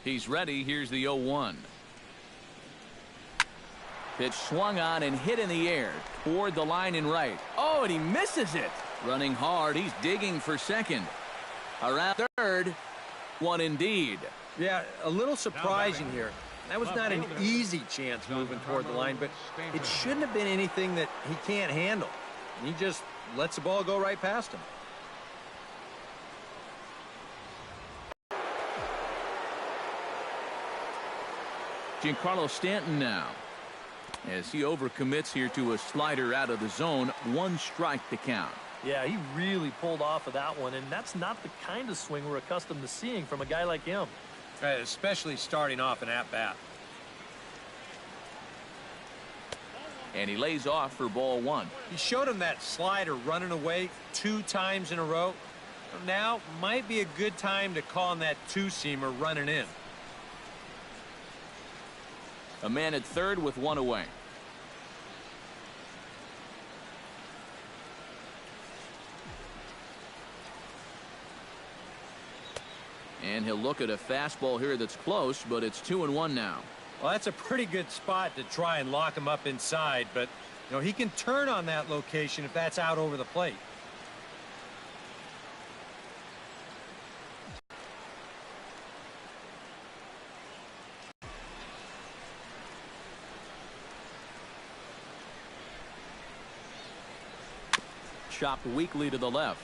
He's ready. Here's the 0-1. Pitch swung on and hit in the air toward the line and right. Oh, and he misses it. Running hard. He's digging for second. Around third. One indeed. Yeah, a little surprising here. That was not an easy chance moving toward the line, but it shouldn't have been anything that he can't handle. He just lets the ball go right past him. Giancarlo Stanton now, as he overcommits here to a slider out of the zone. 1 strike to count. Yeah, he really pulled off of that one, and that's not the kind of swing we're accustomed to seeing from a guy like him. Right, especially starting off an at-bat. And he lays off for ball 1. He showed him that slider running away 2 times in a row. Now might be a good time to call him that 2-seamer running in. A man at third with 1 away. And he'll look at a fastball here that's close, but it's 2-1 now. Well, that's a pretty good spot to try and lock him up inside, but you know, he can turn on that location if that's out over the plate. Chopped weakly to the left.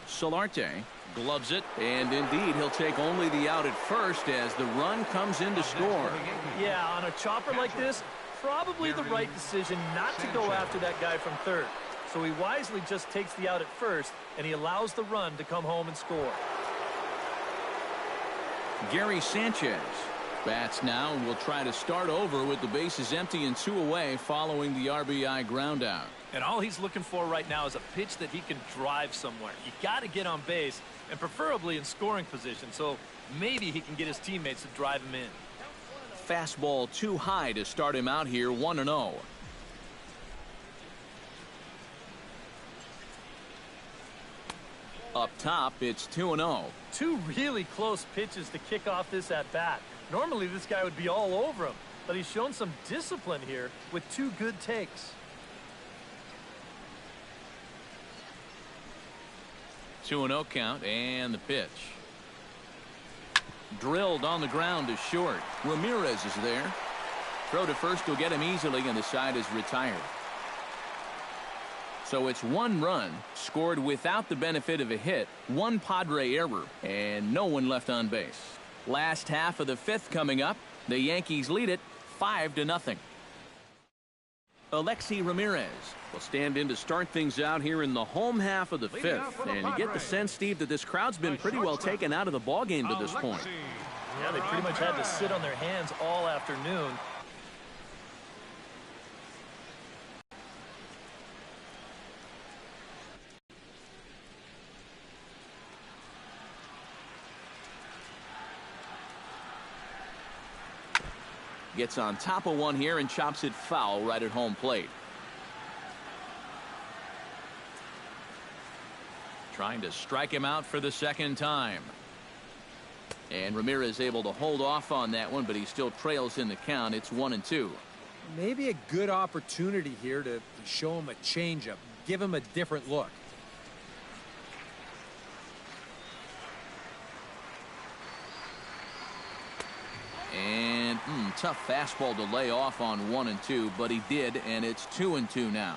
Solarte gloves it, and indeed he'll take only the out at first as the run comes in to score. Yeah, on a chopper like this, probably the right decision not to go after that guy from third. So he wisely just takes the out at first, and he allows the run to come home and score. Gary Sanchez bats now and will try to start over with the bases empty and 2 away following the RBI ground out. And all he's looking for right now is a pitch that he can drive somewhere. You got to get on base, and preferably in scoring position, so maybe he can get his teammates to drive him in. Fastball too high to start him out here. 1-0. Up top, it's 2-0. 2 really close pitches to kick off this at bat. Normally this guy would be all over him, but he's shown some discipline here with 2 good takes. 2-0 count, and the pitch. Drilled on the ground to short. Ramirez is there. Throw to first will get him easily, and the side is retired. So it's 1 run scored without the benefit of a hit, 1 Padre error, and no one left on base. Last half of the 5th coming up. The Yankees lead it 5-0. Alexi Ramirez will stand in to start things out here in the home half of the 5th. And you get the sense, Steve, that this crowd's been pretty well taken out of the ballgame to this point. Yeah, they pretty much had to sit on their hands all afternoon. Gets on top of one here and chops it foul right at home plate. Trying to strike him out for the 2nd time. And Ramirez able to hold off on that one, but he still trails in the count. It's 1-2. Maybe a good opportunity here to show him a changeup, give him a different look. And tough fastball to lay off on 1-2, but he did, and it's 2-2 now.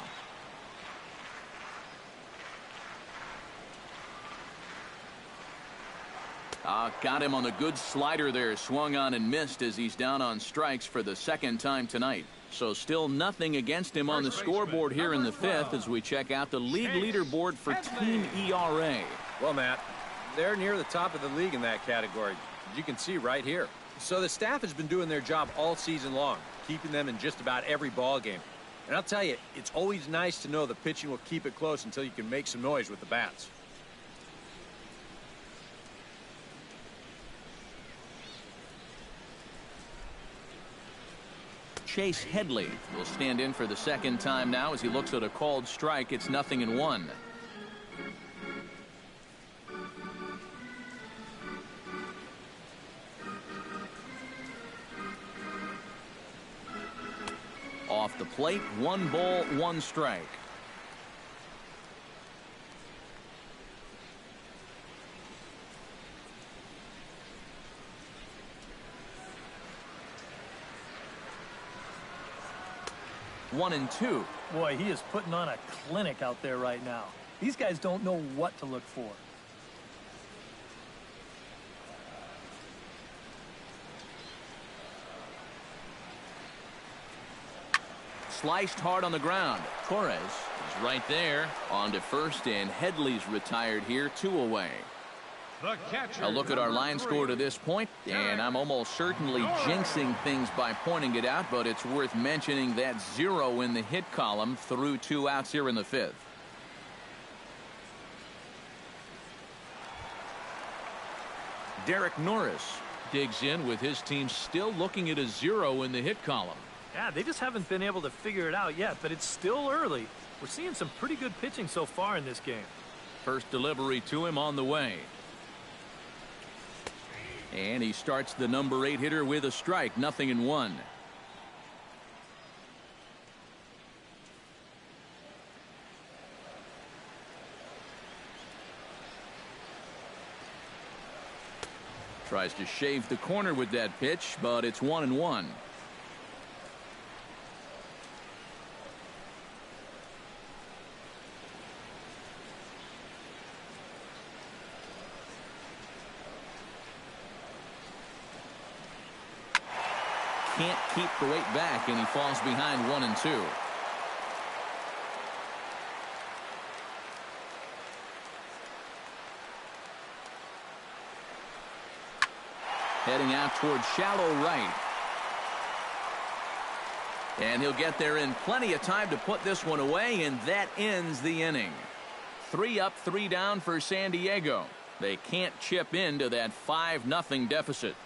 Got him on the good slider there. Swung on and missed as he's down on strikes for the 2nd time tonight. So still nothing against him on the scoreboard here in the 5th as we check out the league leaderboard for team ERA. Well, Matt, they're near the top of the league in that category, as you can see right here. So the staff has been doing their job all season long, keeping them in just about every ball game. And I'll tell you, it's always nice to know the pitching will keep it close until you can make some noise with the bats. Chase Headley will stand in for the 2nd time now as he looks at a called strike. It's 0-1. Off the plate, 1 ball, 1 strike. One and 2. Boy, he is putting on a clinic out there right now. These guys don't know what to look for. Sliced hard on the ground. Torres is right there. On to first, and Headley's retired here, 2 away. A look at our line score to this point, and I'm almost certainly jinxing things by pointing it out, but it's worth mentioning that 0 in the hit column through 2 outs here in the 5th. Derek Norris digs in with his team still looking at a 0 in the hit column. Yeah, they just haven't been able to figure it out yet, but it's still early. We're seeing some pretty good pitching so far in this game. First delivery to him on the way. And he starts the number 8 hitter with a strike, 0-1. Tries to shave the corner with that pitch, but it's 1-1. Can't keep the weight back, and he falls behind 1-2. Heading out towards shallow right. And he'll get there in plenty of time to put this one away, and that ends the inning. 3 up, 3 down for San Diego. They can't chip into that 5-0 deficit.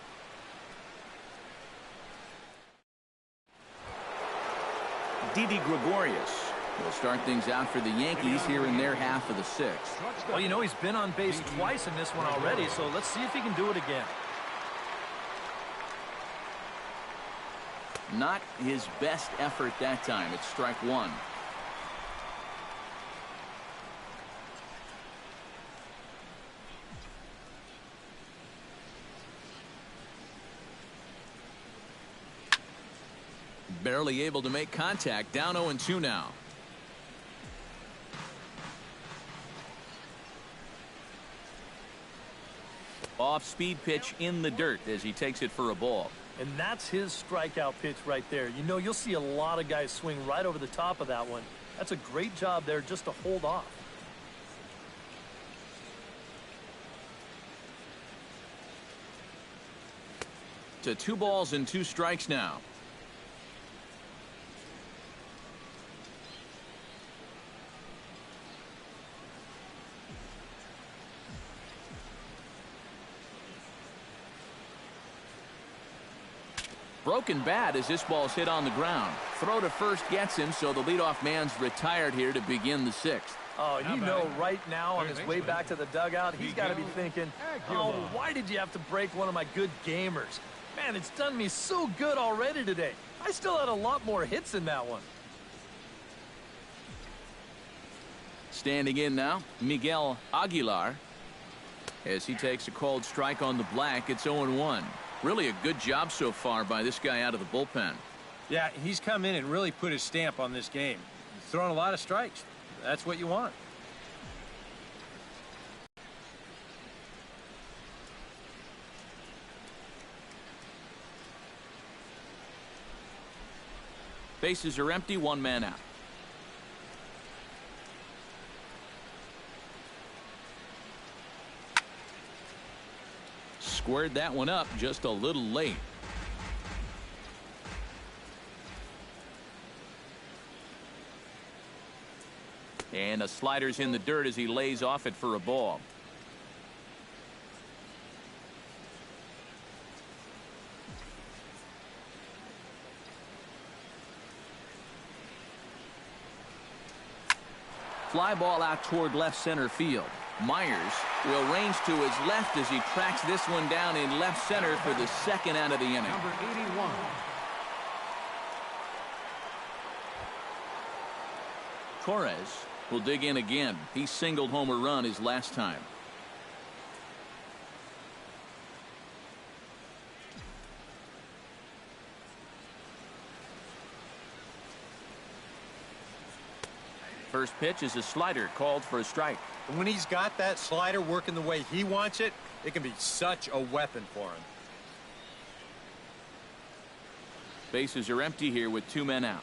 Didi Gregorius will start things out for the Yankees here in their half of the 6th. Well, you know, he's been on base twice in this one already, so let's see if he can do it again. Not his best effort that time. It's strike 1. Barely able to make contact. Down 0-2 now. Off-speed pitch in the dirt as he takes it for a ball. And that's his strikeout pitch right there. You know, you'll see a lot of guys swing right over the top of that one. That's a great job there just to hold off. To 2 balls and 2 strikes now. Broken bat as this ball's hit on the ground. Throw to first gets him, so the leadoff man's retired here to begin the 6th. Oh, you know right now on his way back to the dugout, he's got to be thinking, oh, why did you have to break one of my good gamers? Man, it's done me so good already today. I still had a lot more hits in that one. Standing in now, Miguel Aguilar. As he takes a called strike on the black, it's 0-1. Really a good job so far by this guy out of the bullpen. Yeah, he's come in and really put his stamp on this game. He's thrown a lot of strikes. That's what you want. Bases are empty, 1 man out. Squared that one up just a little late. And a slider's in the dirt as he lays off it for a ball. Fly ball out toward left center field. Myers will range to his left as he tracks this one down in left center for the 2nd out of the inning. Number 81. Torres will dig in again. He singled home a run his last time. First pitch is a slider called for a strike. And when he's got that slider working the way he wants it, it can be such a weapon for him. Bases are empty here with 2 men out.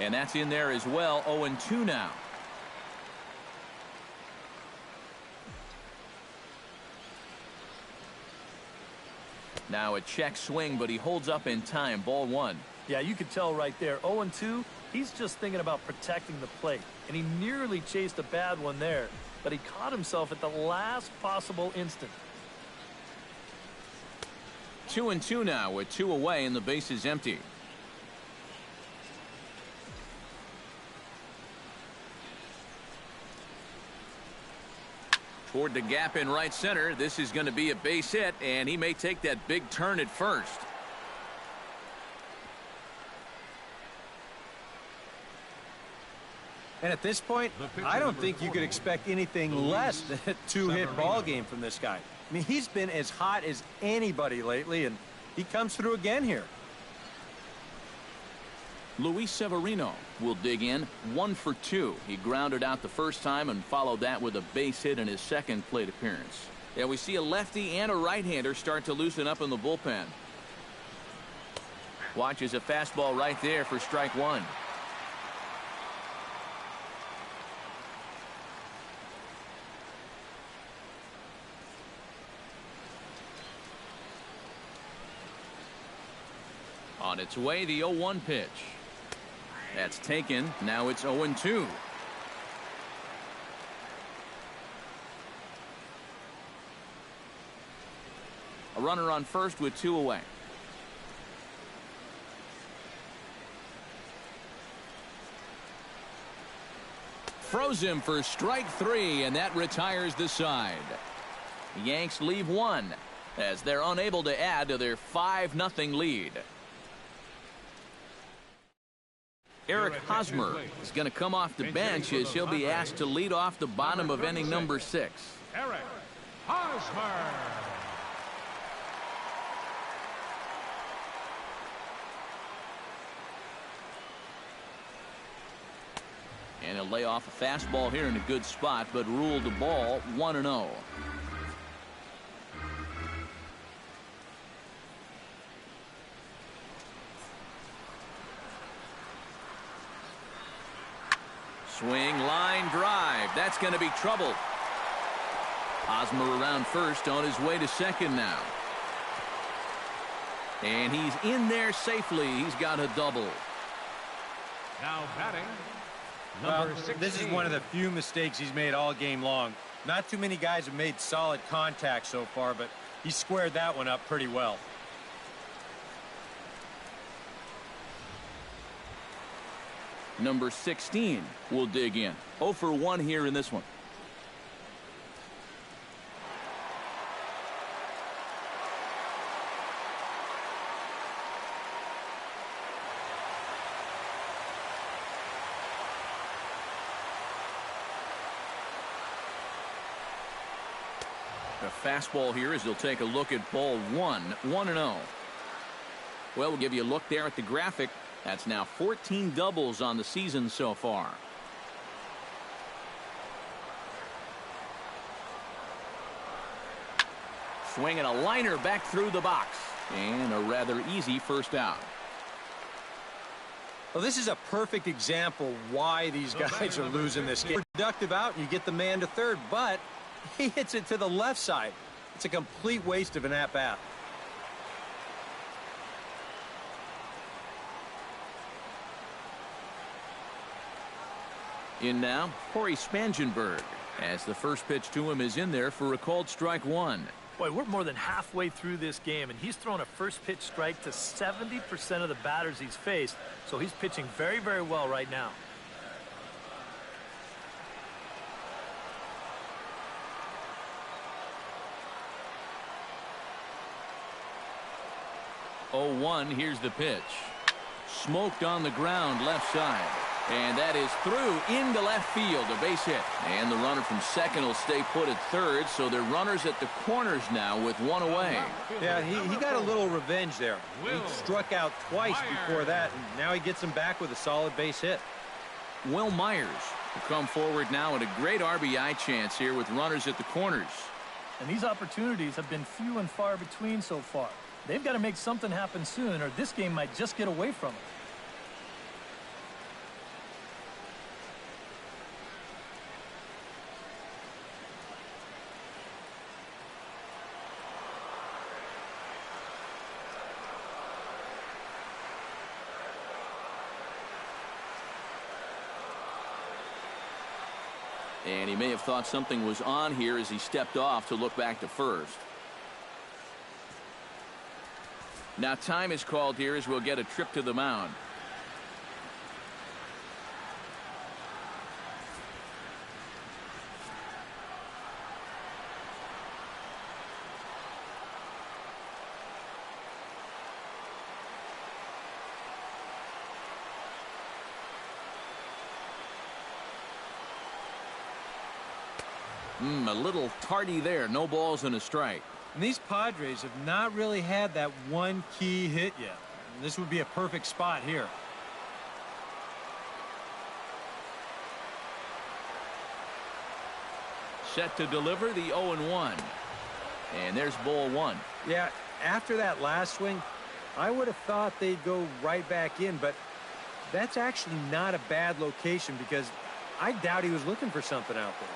And that's in there as well. 0-2 now. Now a check swing, but he holds up in time. Ball 1. Yeah, you could tell right there. 0-2, he's just thinking about protecting the plate. And he nearly chased a bad one there, but he caught himself at the last possible instant. 2-2 now with 2 away and the base is empty. Toward the gap in right center. This is going to be a base hit, and he may take that big turn at first. And at this point, I don't think you could expect anything less than a 2-hit ball game from this guy. I mean, he's been as hot as anybody lately, and he comes through again here. Luis Severino will dig in. 1 for 2. He grounded out the first time and followed that with a base hit in his second plate appearance. Yeah, we see a lefty and a right-hander start to loosen up in the bullpen. Watches a fastball right there for strike 1. On its way, the 0-1 pitch. That's taken. Now it's 0-2. A runner on first with 2 away. Froze him for strike 3, and that retires the side. The Yanks leave 1 as they're unable to add to their 5-0 lead. Eric Hosmer is going to come off the bench as he'll be asked to lead off the bottom of inning number 6. Eric Hosmer. And he'll lay off a fastball here in a good spot, but ruled the ball 1-0. Swing, line drive. That's going to be trouble. Hosmer around first on his way to second now. And he's in there safely. He's got a double. Now batting. Well, Number 16. this is one of the few mistakes he's made all game long. Not too many guys have made solid contact so far, but he squared that one up pretty well. Number 16 will dig in. 0 for 1 here in this one. A fastball here as he'll take a look at ball 1. 1-0. Well, we'll give you a look there at the graphic. That's now 14 doubles on the season so far. Swinging a liner back through the box. And a rather easy first out. Well, this is a perfect example why these guys are losing this game. Productive out, and you get the man to third, but he hits it to the left side. It's a complete waste of an at-bat. In now, Corey Spangenberg, as the first pitch to him is in there for a called strike 1. Boy, we're more than halfway through this game, and he's thrown a first pitch strike to 70% of the batters he's faced, so he's pitching very, very well right now. 0-1. Here's the pitch. Smoked on the ground left side. And that is through into left field, a base hit. And the runner from second will stay put at third, so they're runners at the corners now with one away. Yeah, he got a little revenge there. He struck out twice before that, and now he gets him back with a solid base hit. Will Myers will come forward now at a great RBI chance here with runners at the corners. And these opportunities have been few and far between so far. They've got to make something happen soon, or this game might just get away from them. And he may have thought something was on here as he stepped off to look back to first. Now time is called here as we'll get a trip to the mound. A little tardy there. No balls and a strike. And these Padres have not really had that one key hit yet. And this would be a perfect spot here. Set to deliver the 0-1. And there's ball one. Yeah, after that last swing, I would have thought they'd go right back in, but that's actually not a bad location because I doubt he was looking for something out there.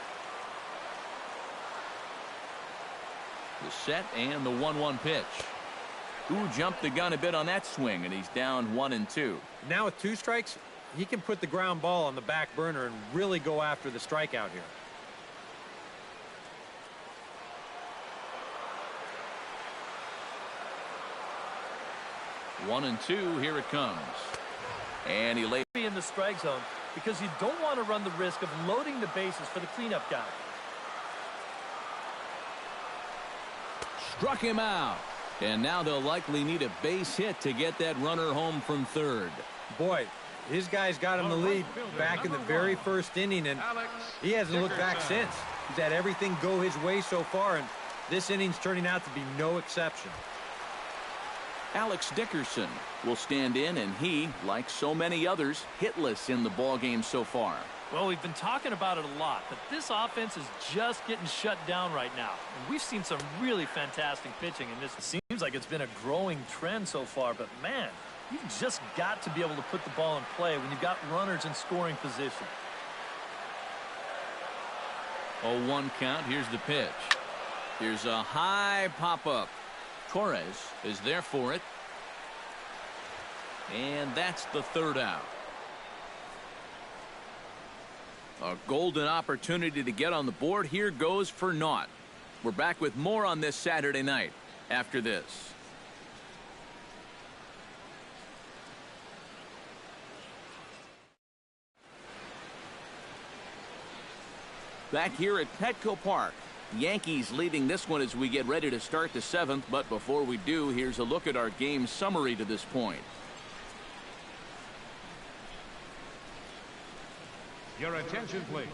The set and the 1-1 pitch. Ooh, jumped the gun a bit on that swing, and he's down 1-2. Now with 2 strikes, he can put the ground ball on the back burner and really go after the strikeout here. One and two, here it comes. And he laid in the strike zone because you don't want to run the risk of loading the bases for the cleanup guy. Struck him out. And now they'll likely need a base hit to get that runner home from third. Boy, his guys got him the lead back in the very first inning, and he hasn't looked back since. He's had everything go his way so far, and this inning's turning out to be no exception. Alex Dickerson will stand in, and he, like so many others, hitless in the ballgame so far. Well, we've been talking about it a lot, but this offense is just getting shut down right now. And we've seen some really fantastic pitching, and this seems like it's been a growing trend so far. But, man, you've just got to be able to put the ball in play when you've got runners in scoring position. 0-1 count. Here's the pitch. Here's a high pop-up. Torres is there for it. And that's the third out. A golden opportunity to get on the board here goes for naught. We're back with more on this Saturday night after this. Back here at Petco Park. Yankees leading this one as we get ready to start the 7th. But before we do, here's a look at our game summary to this point. Your attention, please.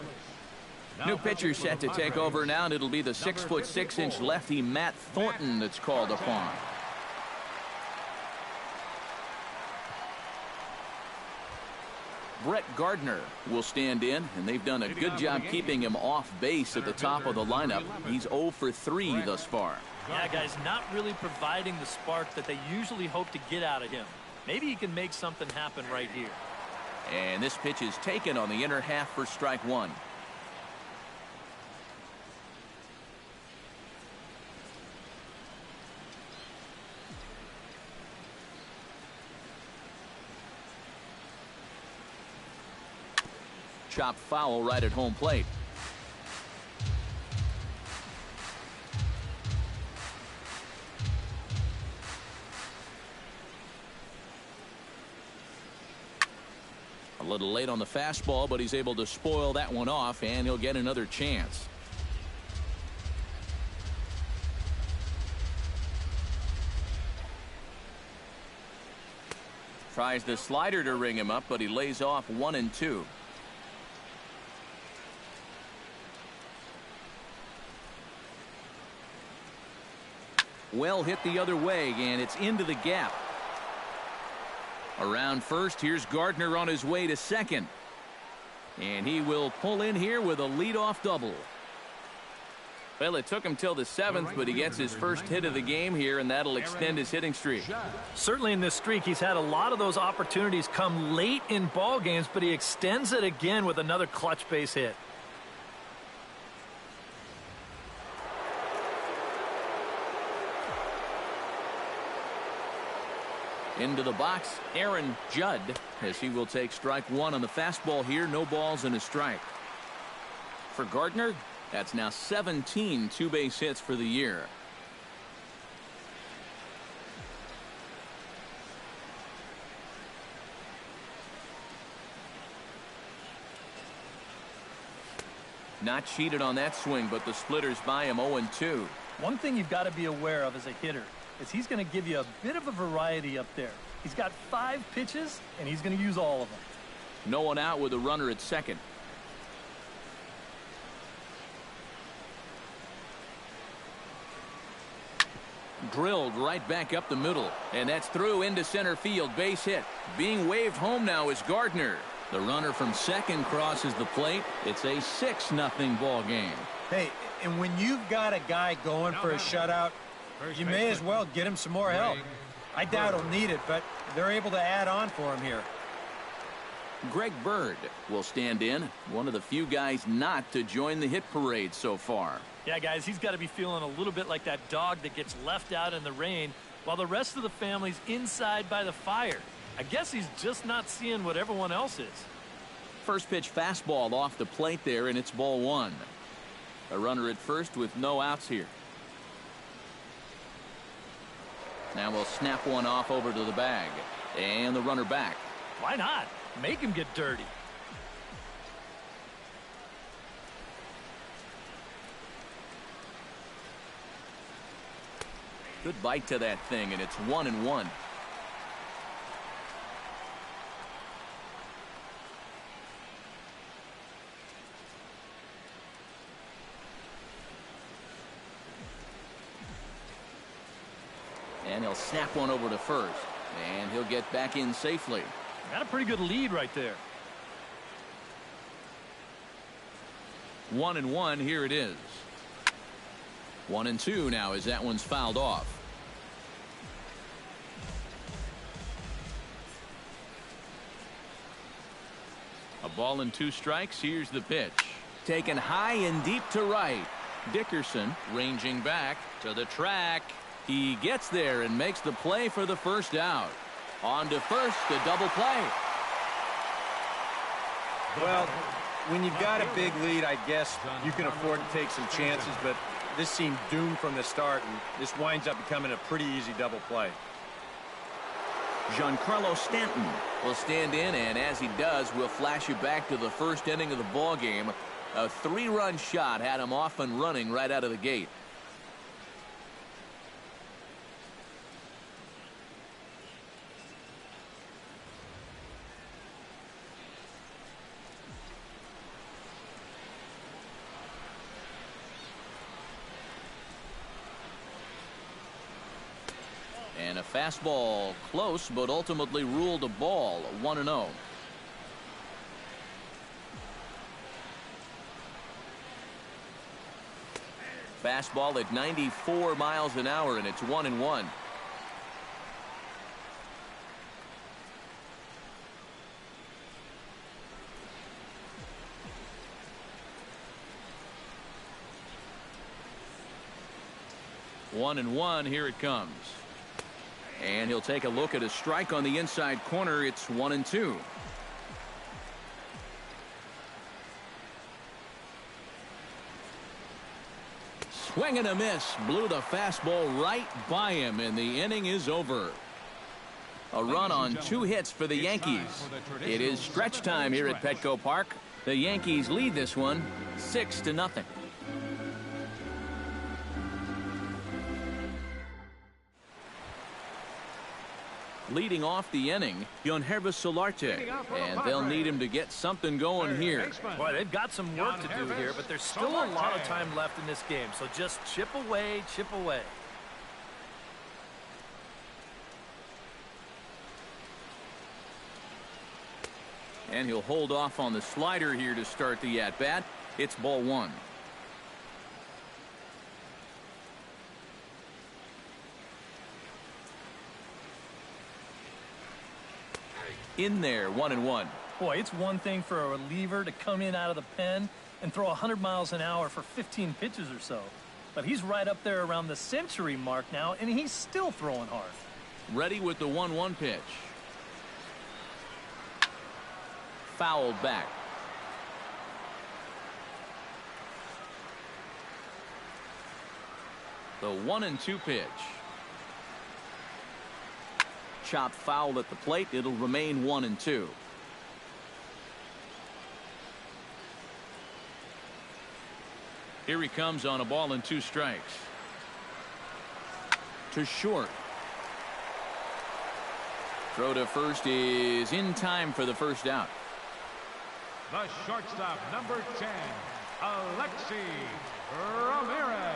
New pitcher set to take over now, and it'll be the 6'6" lefty Matt Thornton that's called upon. Brett Gardner will stand in, and they've done a good job keeping him off base at the top of the lineup. He's 0 for 3 thus far. Yeah, guys, not really providing the spark that they usually hope to get out of him. Maybe he can make something happen right here. And this pitch is taken on the inner half for strike one. Chopped foul right at home plate. A little late on the fastball, but he's able to spoil that one off, and he'll get another chance. Tries the slider to ring him up, but he lays off 1-2. Well hit the other way, and it's into the gap. Around first, here's Gardner on his way to second. And he will pull in here with a leadoff double. Well, it took him till the 7th, but he gets his first hit of the game here, and that'll extend his hitting streak. Certainly in this streak, he's had a lot of those opportunities come late in ball games, but he extends it again with another clutch base hit. Into the box, Aaron Judd, as he will take strike one on the fastball here. No balls and a strike. For Gardner, that's now 17 two-base hits for the year. Not cheated on that swing, but the splitters by him 0-2. One thing you've got to be aware of as a hitter is he's going to give you a bit of a variety up there. He's got 5 pitches, and he's going to use all of them. No one out with a runner at second. Drilled right back up the middle, and that's through into center field. Base hit. Being waved home now is Gardner. The runner from second crosses the plate. It's a 6-0 ball game. Hey, and when you've got a guy going for a shutout, you may as well get him some more help. I doubt he'll need it, but they're able to add on for him here. Greg Bird will stand in, one of the few guys not to join the hit parade so far. Yeah, guys, he's got to be feeling a little bit like that dog that gets left out in the rain while the rest of the family's inside by the fire. I guess he's just not seeing what everyone else is. First pitch fastball off the plate there, and it's ball one. A runner at first with no outs here. Now we'll snap one off over to the bag. And the runner back. Why not? Make him get dirty. Good bite to that thing, and it's 1-1. And he'll snap one over to first. And he'll get back in safely. Got a pretty good lead right there. 1-1, here it is. 1-2 now as that one's fouled off. A ball and 2 strikes. Here's the pitch. Taken high and deep to right. Dickerson ranging back to the track. He gets there and makes the play for the first out. On to first, the double play. Well, when you've got a big lead, I guess you can afford to take some chances, but this seemed doomed from the start, and this winds up becoming a pretty easy double play. Giancarlo Stanton will stand in, and as he does, we'll flash you back to the first inning of the ball game. A 3-run shot had him off and running right out of the gate. And a fastball close, but ultimately ruled a ball. 1-0. Fastball at 94 miles an hour, and it's 1-1. Here it comes. And he'll take a look at a strike on the inside corner. It's 1-2. Swing and a miss. Blew the fastball right by him, and the inning is over. A run on 2 hits for the Yankees. It is stretch time here at Petco Park. The Yankees lead this one 6-0. Leading off the inning, Yonhervis Solarte, and they'll need him to get something going here. Boy, they've got some work to do here, but there's still a lot of time left in this game, so just chip away, chip away. And he'll hold off on the slider here to start the at-bat. It's ball one. In there, 1-1. Boy, it's one thing for a reliever to come in out of the pen and throw 100 miles an hour for 15 pitches or so. But he's right up there around the century mark now, and he's still throwing hard. Ready with the 1-1 pitch. Fouled back. The 1-2 pitch. Chopped foul at the plate. It'll remain 1-2. Here he comes on a ball and 2 strikes. To short. Throw to first is in time for the first out. The shortstop, number 10, Alexi Ramirez.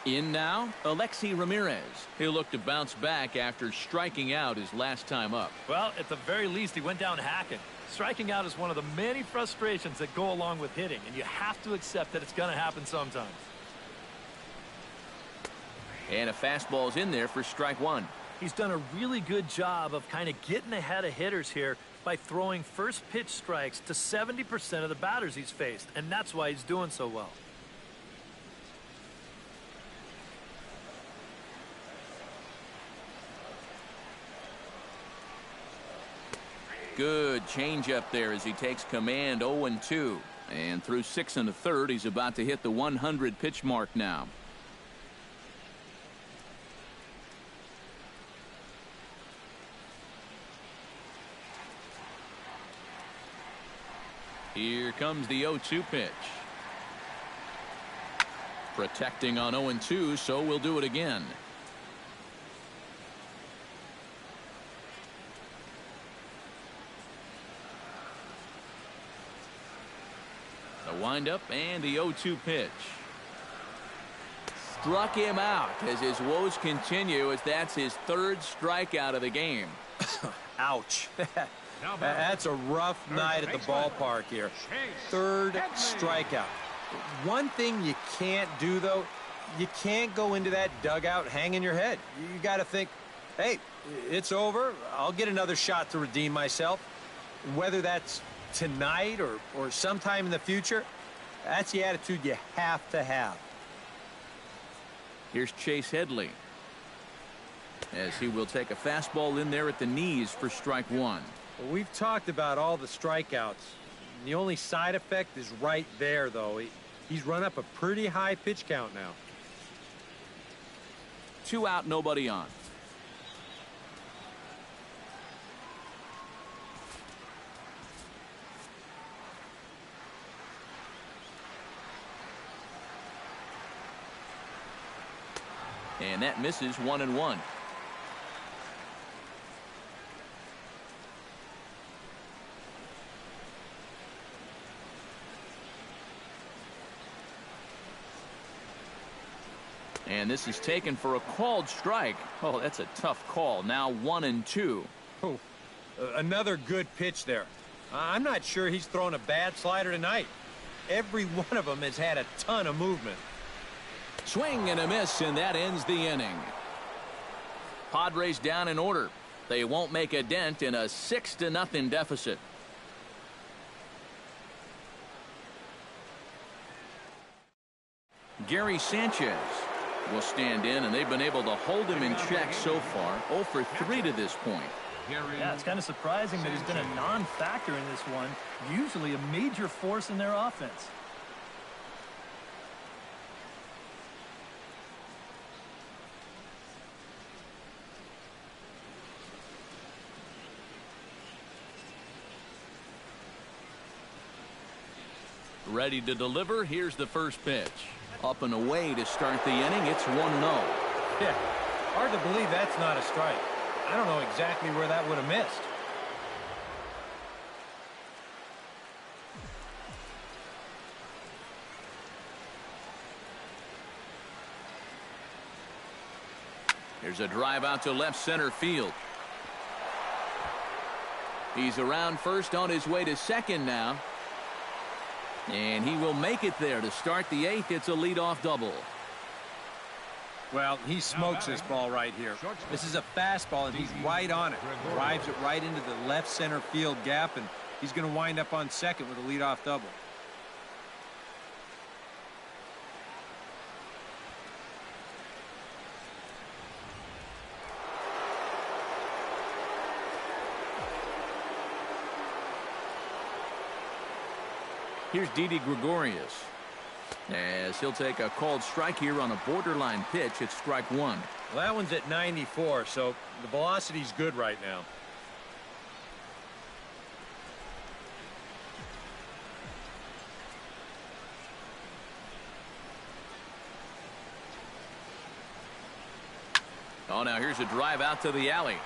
In now, Alexi Ramirez. He'll look to bounce back after striking out his last time up. Well, at the very least, he went down hacking. Striking out is one of the many frustrations that go along with hitting, and you have to accept that it's going to happen sometimes. And a fastball's in there for strike one. He's done a really good job of kind of getting ahead of hitters here by throwing first pitch strikes to 70% of the batters he's faced, and that's why he's doing so well. Good changeup there as he takes command. 0-2. And through 6 1/3, he's about to hit the 100 pitch mark now. Here comes the 0-2 pitch. Protecting on 0-2, so we'll do it again. The windup and the 0-2 pitch. Struck him out as his woes continue, as that's his 3rd strikeout of the game. Ouch. That's a rough night at the ballpark here. 3rd strikeout. One thing you can't do, though, you can't go into that dugout hanging your head. You got to think, hey, it's over. I'll get another shot to redeem myself. Whether that's tonight or sometime in the future, that's the attitude you have to have. Here's Chase Headley, as he will take a fastball in there at the knees for strike one. Well, we've talked about all the strikeouts. The only side effect is right there, though. He's run up a pretty high pitch count now. 2 out, nobody on. And that misses. 1-1. And this is taken for a called strike. Oh, that's a tough call. Now 1-2. Oh, another good pitch there. I'm not sure he's thrown a bad slider tonight. Every one of them has had a ton of movement. Swing and a miss, and that ends the inning. Padres down in order. They won't make a dent in a 6-0 deficit. Gary Sanchez will stand in, and they've been able to hold him in check so far. 0 for 3 to this point. Yeah, it's kind of surprising that he's been a non-factor in this one. Usually a major force in their offense. Ready to deliver. Here's the first pitch. Up and away to start the inning. It's 1-0. Yeah, Hard to believe that's not a strike. I don't know exactly where that would have missed. Here's a drive out to left center field. He's around first on his way to second now. And he will make it there to start the 8th. It's a leadoff double. Well, he smokes this ball right here. This is a fastball, and he's right on it. Drives it right into the left center field gap, and he's going to wind up on second with a leadoff double. Here's Didi Gregorius, as he'll take a called strike here on a borderline pitch. It's strike one. Well, that one's at 94, so the velocity's good right now. Oh, now here's a drive out to the alley.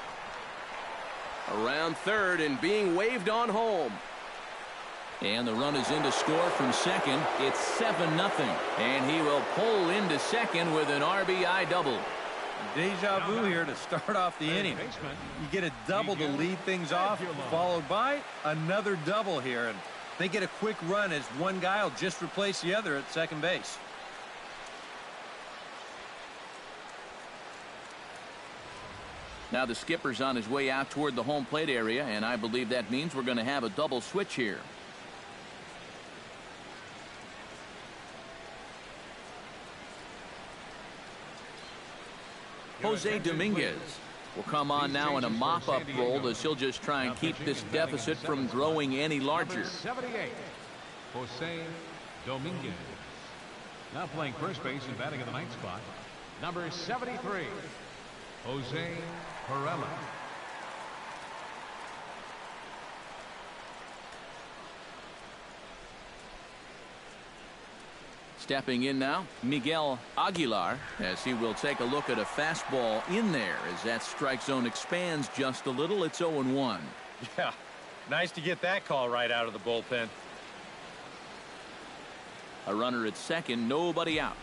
Around third and being waved on home. And the run is in to score from second. It's 7-0. And he will pull into second with an RBI double. Deja vu here to start off the inning. You get a double to lead things off, followed by another double here. And they get a quick run as one guy will just replace the other at second base. Now the skipper's on his way out toward the home plate area, and I believe that means we're going to have a double switch here. Jose Dominguez will come on now in a mop-up role as he'll just try and keep this deficit from growing any larger. 78, Jose Dominguez. Now playing first base and batting in the ninth spot, number 73, Jose Perella. Stepping in now, Miguel Aguilar, as he will take a look at a fastball in there as that strike zone expands just a little. It's 0-1. Yeah, nice to get that call right out of the bullpen. A runner at second, nobody out.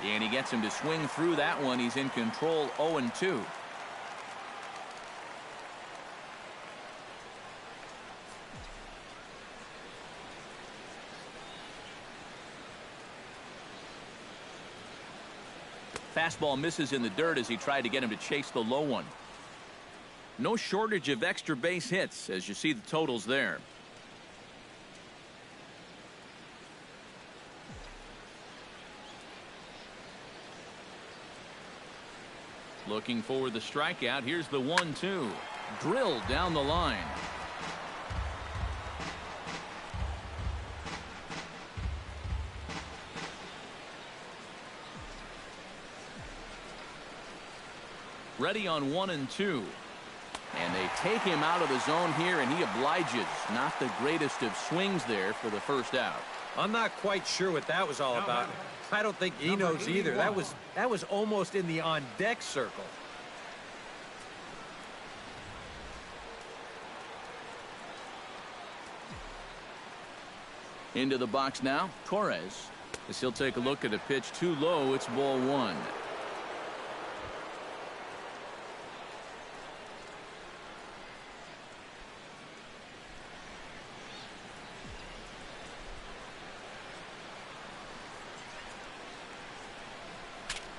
And he gets him to swing through that one. He's in control, 0-2. Fastball misses in the dirt as he tried to get him to chase the low one. No shortage of extra base hits as you see the totals there. Looking for the strikeout. Here's the 1-2. Drilled down the line. Ready on 1-2. And they take him out of the zone here, and he obliges. Not the greatest of swings there for the first out. I'm not quite sure what that was all about. I don't think he knows either. That was almost in the on-deck circle. Into the box now, Torres. As he'll take a look at a pitch too low, it's ball one.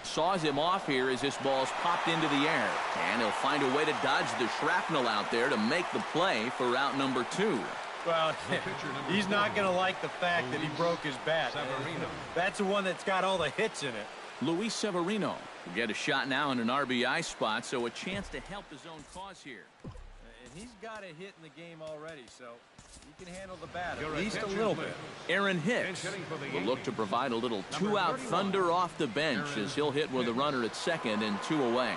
Saws him off here as this ball's popped into the air. And he'll find a way to dodge the shrapnel out there to make the play for out number 2. Well, he's not going to like the fact that he broke his bat. Severino. That's the one that's got all the hits in it. Luis Severino will get a shot now in an RBI spot, so a chance to help his own cause here. And he's got a hit in the game already, so he can handle the bat at least a little bit. Aaron Hicks will look to provide a little two-out thunder off the bench as he'll hit with a runner at second and 2 away.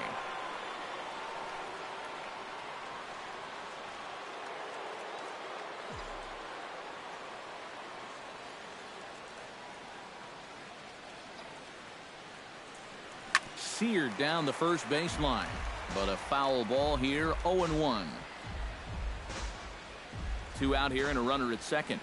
seared down the first baseline. But a foul ball here, 0-1. 2 out here and a runner at second.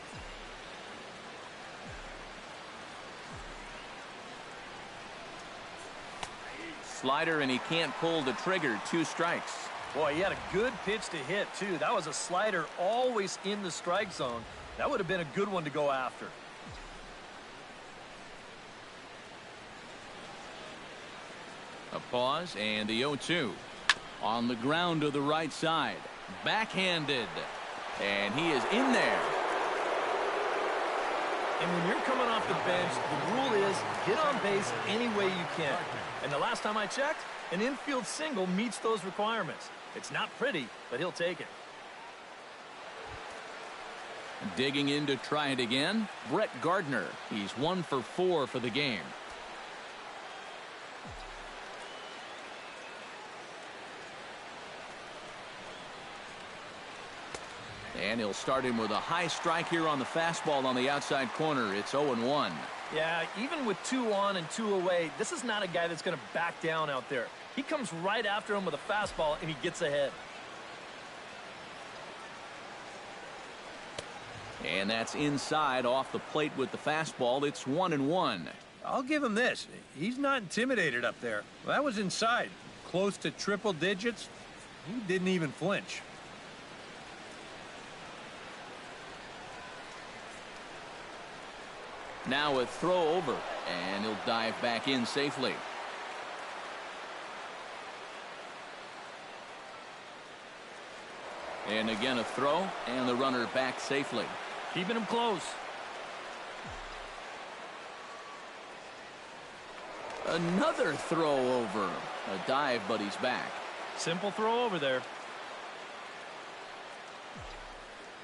Slider, and he can't pull the trigger. 2 strikes. Boy, he had a good pitch to hit, too. That was a slider always in the strike zone. That would have been a good one to go after. A pause and the 0-2. On the ground to the right side. Backhanded. And he is in there. And when you're coming off the bench, the rule is get on base any way you can. And the last time I checked, an infield single meets those requirements. It's not pretty, but he'll take it. Digging in to try it again, Brett Gardner. He's 1 for 4 for the game. And he'll start him with a high strike here on the fastball on the outside corner. It's 0-1. Yeah, even with 2 on and 2 away, this is not a guy that's going to back down out there. He comes right after him with a fastball, and he gets ahead. And that's inside off the plate with the fastball. It's 1-1. I'll give him this. He's not intimidated up there. Well, that was inside. Close to triple digits. He didn't even flinch. Now a throw over, and he'll dive back in safely. And again a throw, and the runner back safely. Keeping him close. Another throw over. A dive, but he's back. Simple throw over there.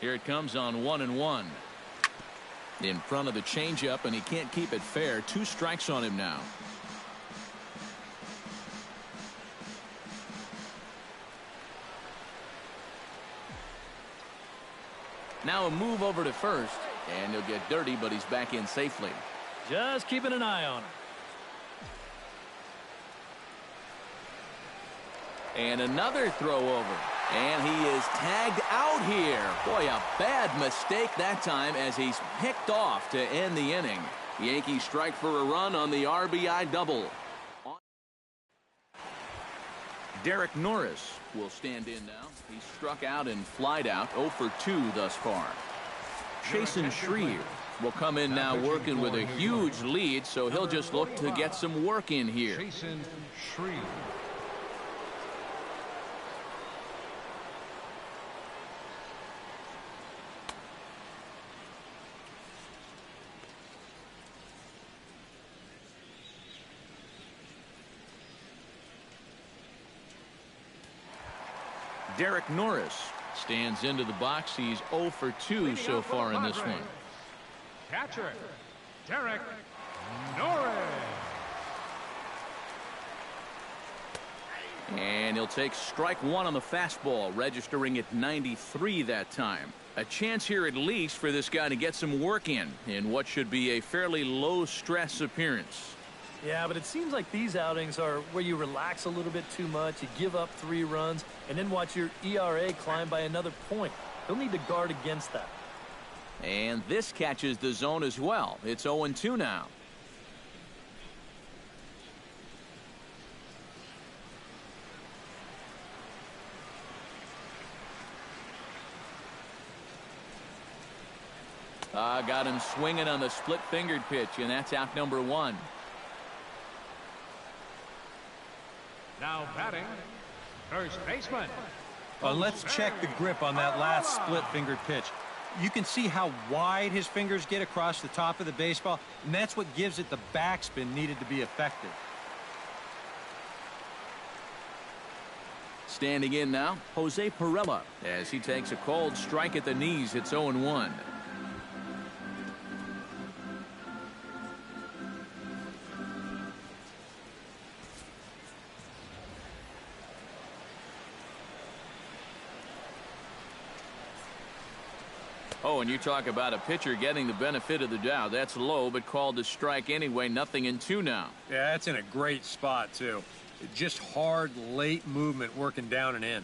Here it comes on 1-1. In front of the changeup, and he can't keep it fair. 2 strikes on him now. Now a move over to first, and he'll get dirty, but he's back in safely. Just keeping an eye on him. And another throw over. And he is tagged out here. Boy, a bad mistake that time as he's picked off to end the inning. The Yankees strike for a run on the RBI double. Derek Norris will stand in now. He's struck out and flied out, 0 for 2 thus far. Chasen Shreve will come in now working with a huge lead, so he'll just look to get some work in here. Chasen Shreve. Derek Norris stands into the box. He's 0 for 2 so far in this one. Catcher, Derek Norris. And he'll take strike 1 on the fastball, registering at 93 that time. A chance here at least for this guy to get some work in what should be a fairly low-stress appearance. Yeah, but it seems like these outings are where you relax a little bit too much, you give up 3 runs, and then watch your ERA climb by another point. He'll need to guard against that. And this catches the zone as well. It's 0-2 now. Got him swinging on the split-fingered pitch, and that's out number 1. Now batting, first baseman. Well, let's check the grip on that last split-fingered pitch. You can see how wide his fingers get across the top of the baseball, and that's what gives it the backspin needed to be effective. Standing in now, Jose Pirela, as he takes a cold strike at the knees. It's 0-1. Oh, and you talk about a pitcher getting the benefit of the doubt. That's low, but called a strike anyway. 0-2 now. Yeah, that's in a great spot, too. Just hard, late movement working down and in.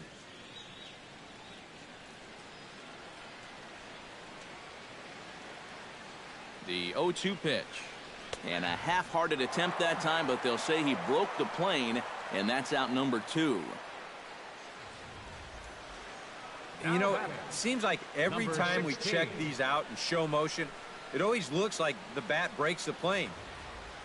The 0-2 pitch. And a half-hearted attempt that time, but they'll say he broke the plane, and that's out number 2. You know, it seems like every time we check these out in show motion, it always looks like the bat breaks the plane.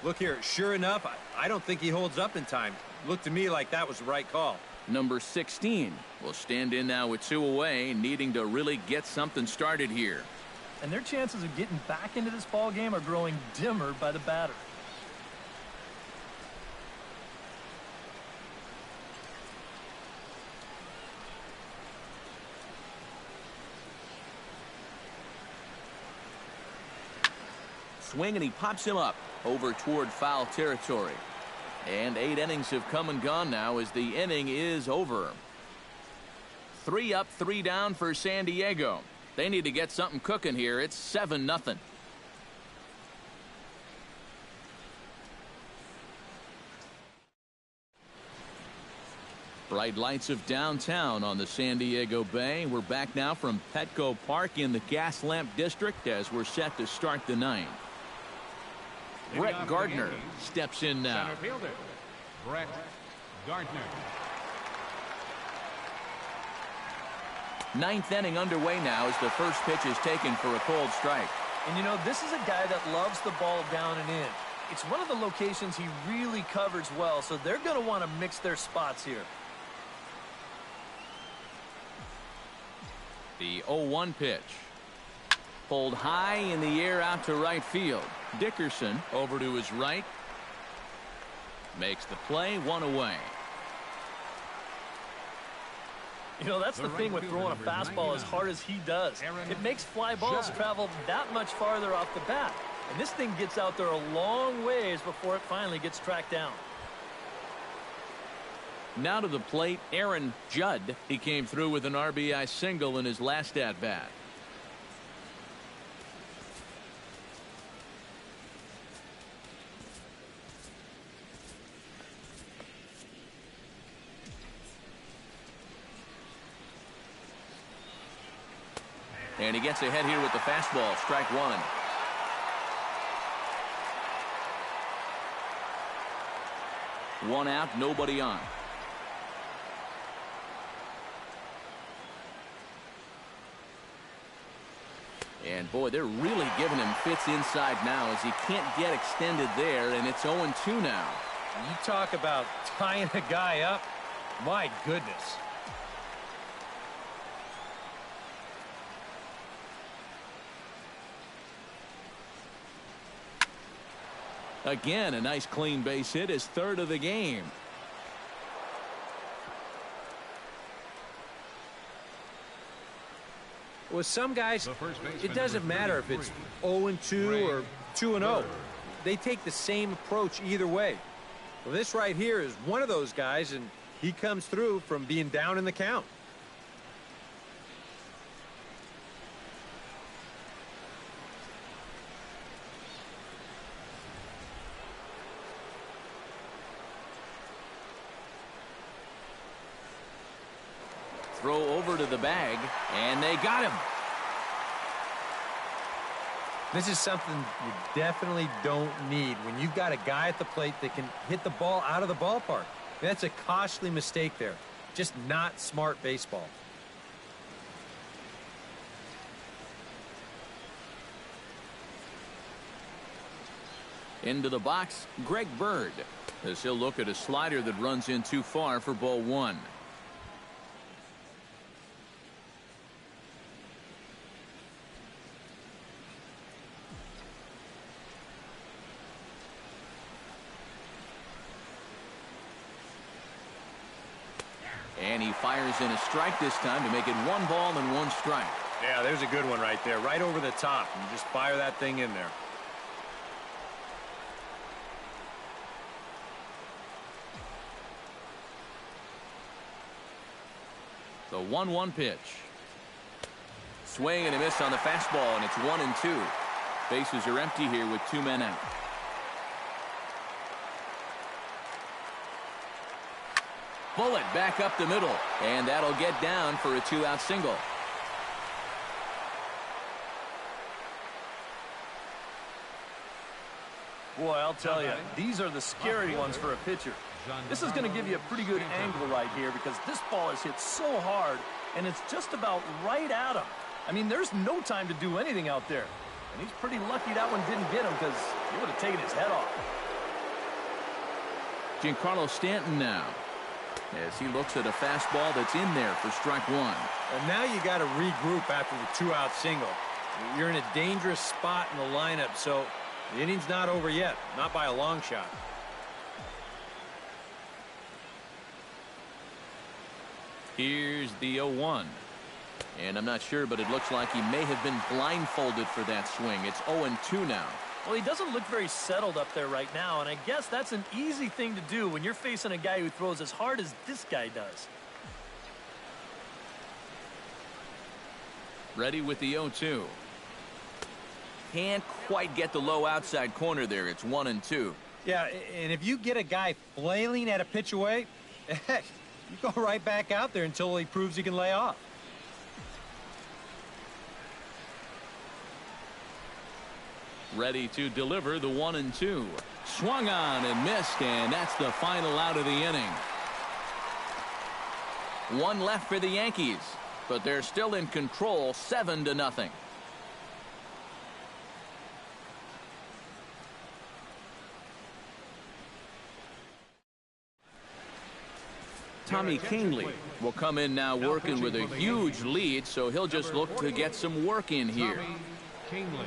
Look here, sure enough, I don't think he holds up in time. Looked to me like that was the right call. Number 16 will stand in now with 2 away, needing to really get something started here. And their chances of getting back into this ball game are growing dimmer by the batter. Swing, and he pops him up over toward foul territory. And 8 innings have come and gone now as the inning is over. 3 up, 3 down for San Diego. They need to get something cooking here. It's 7-0. Bright lights of downtown on the San Diego Bay. We're back now from Petco Park in the Gas Lamp District as we're set to start the 9th. Brett Gardner steps in now. Center fielder, Brett Gardner. 9th inning underway now as the first pitch is taken for a cold strike. And you know, this is a guy that loves the ball down and in. It's one of the locations he really covers well, so they're going to want to mix their spots here. The 0-1 pitch. Pulled high in the air out to right field. Dickerson over to his right. Makes the play, 1 away. You know, that's the thing with throwing a fastball as hard as he does. It makes fly balls travel that much farther off the bat. And this thing gets out there a long ways before it finally gets tracked down. Now to the plate, Aaron Judd. He came through with an RBI single in his last at-bat. And he gets ahead here with the fastball. Strike 1. One out, nobody on. And boy, they're really giving him fits inside now as he can't get extended there, and it's 0-2 now. You talk about tying a guy up. My goodness. Again, a nice clean base hit, his 3rd of the game. With some guys, it doesn't matter if it's 0-2 or 2-0. They take the same approach either way. Well, this right here is one of those guys, and he comes through from being down in the count. Throw over to the bag, and they got him. This is something you definitely don't need when you've got a guy at the plate that can hit the ball out of the ballpark. That's a costly mistake there. Just not smart baseball. Into the box, Greg Bird, as he'll look at a slider that runs in too far for ball 1. And he fires in a strike this time to make it 1 ball and 1 strike. Yeah, there's a good one right there, right over the top. And just fire that thing in there. The 1-1 pitch. Swing and a miss on the fastball, and it's 1-2. Bases are empty here with 2 men out. Bullet back up the middle, and that'll get down for a 2-out single. Boy, I'll tell you, these are the scary ones for a pitcher. This is going to give you a pretty good angle right here because this ball is hit so hard, and it's just about right at him. I mean, there's no time to do anything out there. And he's pretty lucky that one didn't get him because he would have taken his head off. Giancarlo Stanton now, as he looks at a fastball that's in there for strike one. And now you got to regroup after the 2-out single. You're in a dangerous spot in the lineup, so the inning's not over yet, not by a long shot. Here's the 0-1. And I'm not sure, but it looks like he may have been blindfolded for that swing. It's 0-2 now. Well, he doesn't look very settled up there right now, and I guess that's an easy thing to do when you're facing a guy who throws as hard as this guy does. Ready with the 0-2. Can't quite get the low outside corner there. It's 1-2. Yeah, and if you get a guy flailing at a pitch away, heck, you go right back out there until he proves he can lay off. Ready to deliver the 1-2. Swung on and missed, and that's the final out of the inning. One left for the Yankees, but they're still in control, 7-0. Tommy Kingley will come in now working with a huge lead, so he'll just look to get some work in here. Kingley.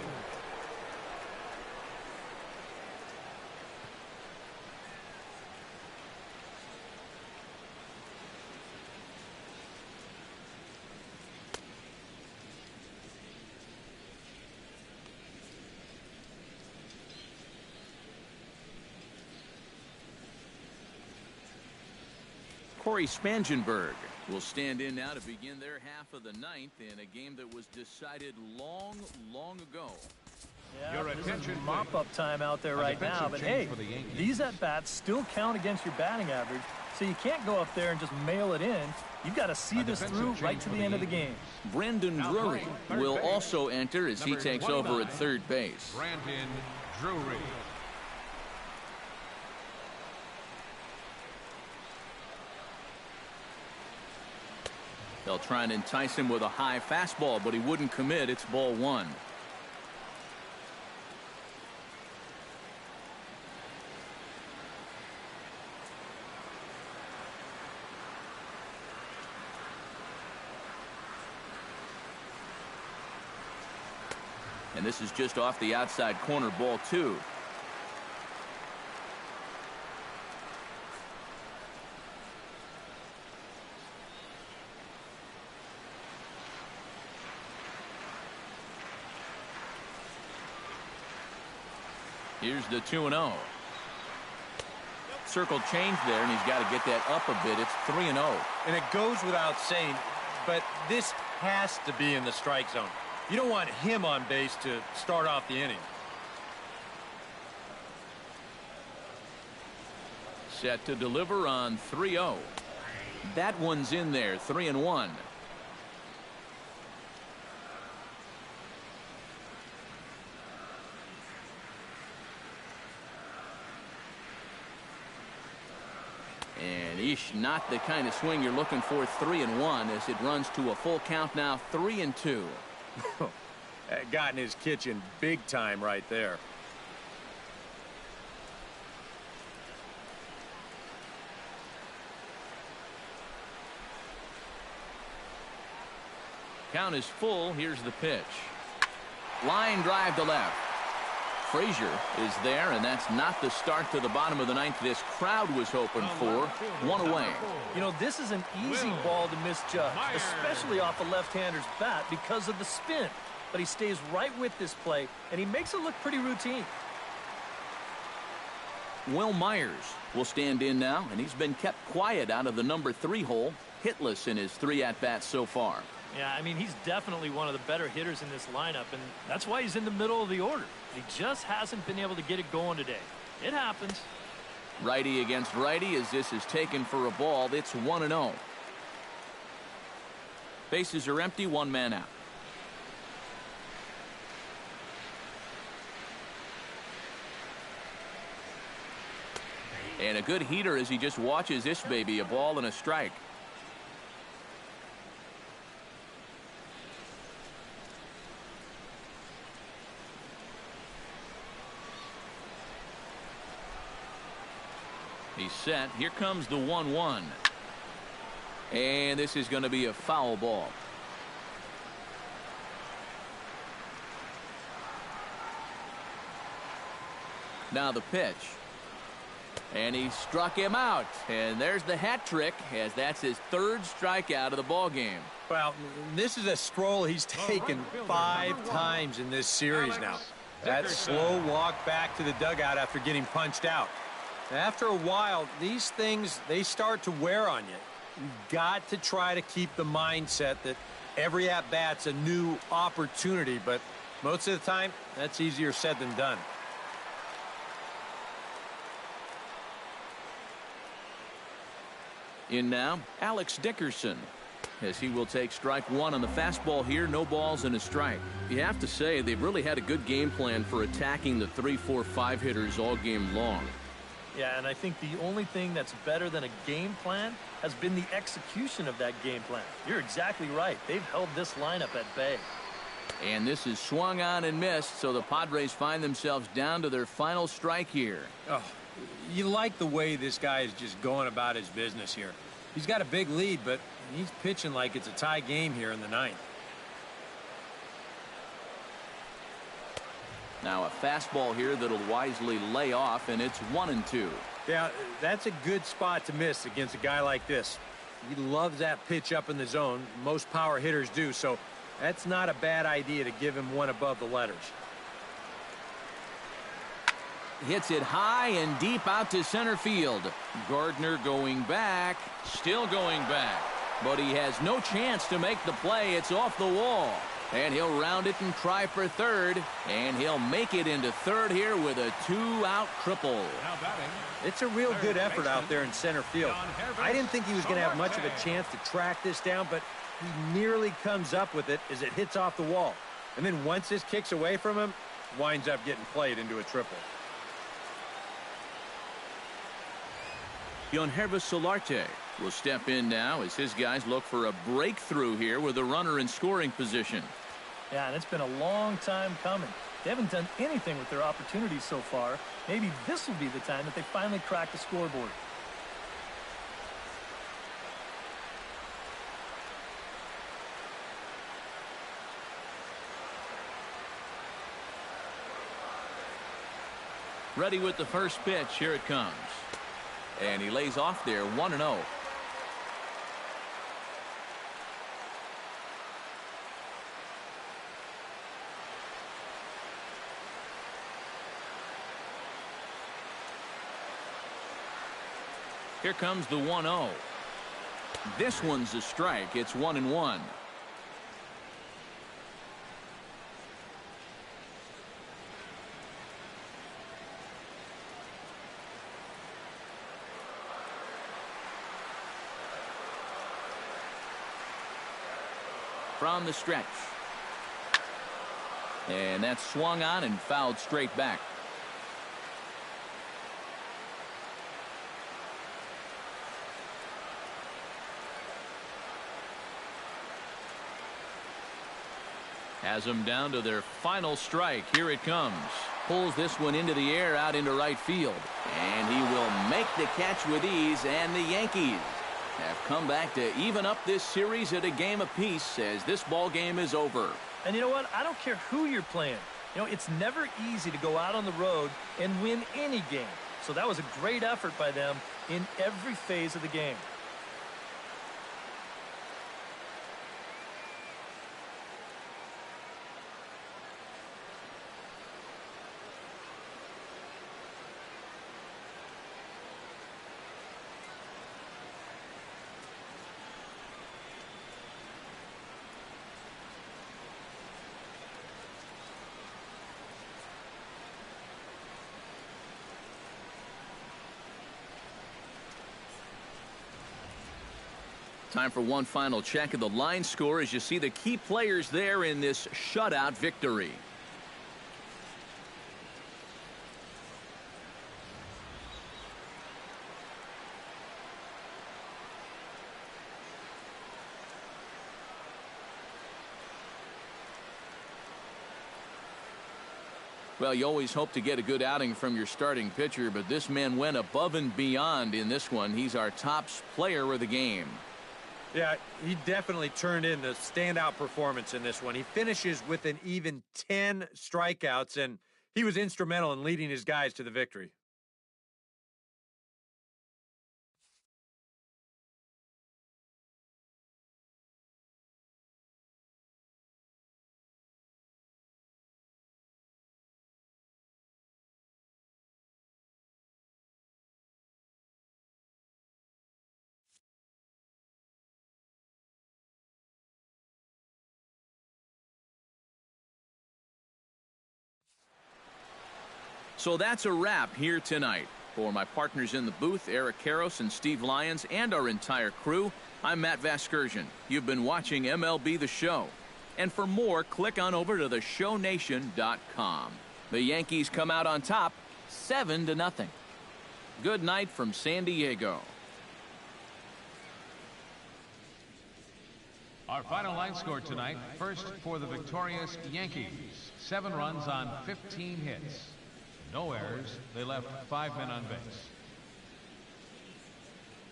Corey Spangenberg will stand in now to begin their half of the ninth in a game that was decided long ago. Yeah, this is mop-up time out there right now, but hey, these at-bats still count against your batting average, so you can't go up there and just mail it in. You've got to see this through right to the end of the game. Brandon Drury will also enter as he takes over at third base. Brandon Drury. They'll try and entice him with a high fastball, but he wouldn't commit. It's ball one. And this is just off the outside corner, ball two. Here's the 2-0. Circle change there, and he's got to get that up a bit. It's 3-0. And it goes without saying, but this has to be in the strike zone. You don't want him on base to start off the inning. Set to deliver on 3-0. That one's in there, 3-1. And not the kind of swing you're looking for. 3-1 as it runs to a full count now. 3-2. Got in his kitchen big time right there. Count is full. Here's the pitch. Line drive to left. Frazier is there, and that's not the start to the bottom of the ninth this crowd was hoping for. One away. You know, this is an easy ball to misjudge, especially off a left-hander's bat because of the spin. But he stays right with this play, and he makes it look pretty routine. Will Myers will stand in now, and he's been kept quiet out of the number 3 hole, hitless in his 3 at-bats so far. Yeah, I mean, he's definitely one of the better hitters in this lineup, and that's why he's in the middle of the order. He just hasn't been able to get it going today. It happens. Righty against righty as this is taken for a ball. It's 1-0. Bases are empty, one man out. And a good heater as he just watches this baby, a ball and a strike. He's set. Here comes the 1-1. And this is going to be a foul ball. Now the pitch. And he struck him out. And there's the hat trick, as that's his third strikeout of the ball game. Well, this is a stroll he's taken 5 times in this series now. That slow walk back to the dugout after getting punched out. After a while, these things, they start to wear on you. You've got to try to keep the mindset that every at-bat's a new opportunity, but most of the time, that's easier said than done. In now, Alex Dickerson, as he will take strike one on the fastball here. No balls and a strike. You have to say they've really had a good game plan for attacking the 3, 4, 5 hitters all game long. Yeah, and I think the only thing that's better than a game plan has been the execution of that game plan. You're exactly right. They've held this lineup at bay. And this is swung on and missed, so the Padres find themselves down to their final strike here. Oh, you like the way this guy is just going about his business here. He's got a big lead, but he's pitching like it's a tie game here in the 9th. Now a fastball here that'll wisely lay off, and it's 1-2. Yeah, that's a good spot to miss against a guy like this. He loves that pitch up in the zone. Most power hitters do, so that's not a bad idea to give him one above the letters. Hits it high and deep out to center field. Gardner going back, still going back, but he has no chance to make the play. It's off the wall. And he'll round it and try for third. And he'll make it into third here with a 2-out triple. It's a real good effort out there in center field. I didn't think he was going to have much of a chance to track this down, but he nearly comes up with it as it hits off the wall. And then once this kicks away from him, winds up getting played into a triple. Yankees Solarte will step in now as his guys look for a breakthrough here with a runner in scoring position. Yeah, and it's been a long time coming. They haven't done anything with their opportunities so far. Maybe this will be the time that they finally crack the scoreboard. Ready with the first pitch. Here it comes. And he lays off there, 1-0. Here comes the 1-0. This one's a strike. It's 1-1. From the stretch. And that's swung on and fouled straight back. Has them down to their final strike. Here it comes. Pulls this one into the air out into right field. And he will make the catch with ease, and the Yankees have come back to even up this series at a game apiece as this ball game is over. And you know what? I don't care who you're playing. You know, it's never easy to go out on the road and win any game. So that was a great effort by them in every phase of the game. Time for one final check of the line score as you see the key players there in this shutout victory. Well, you always hope to get a good outing from your starting pitcher, but this man went above and beyond in this one. He's our top player of the game. Yeah, he definitely turned in the standout performance in this one. He finishes with an even 10 strikeouts, and he was instrumental in leading his guys to the victory. So that's a wrap here tonight. For my partners in the booth, Eric Karros and Steve Lyons, and our entire crew, I'm Matt Vasgersian. You've been watching MLB The Show. And for more, click on over to theshownation.com. The Yankees come out on top, 7-0. Good night from San Diego. Our final line score tonight, first for the victorious Yankees. 7 runs on 15 hits. No errors. They left 5 men on base.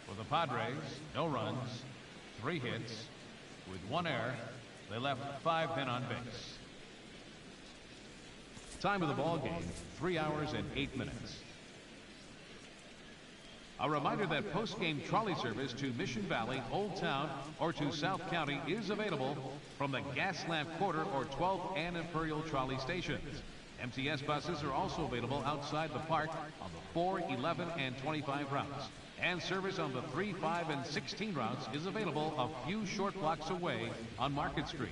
For the Padres, no runs, 3 hits. With 1 error, they left 5 men on base. Time of the ball game, 3 hours and 8 minutes. A reminder that post-game trolley service to Mission Valley, Old Town, or to South County is available from the Gaslamp Quarter or 12th and Imperial trolley stations. MTS buses are also available outside the park on the 4, 11, and 25 routes. And service on the 3, 5, and 16 routes is available a few short blocks away on Market Street.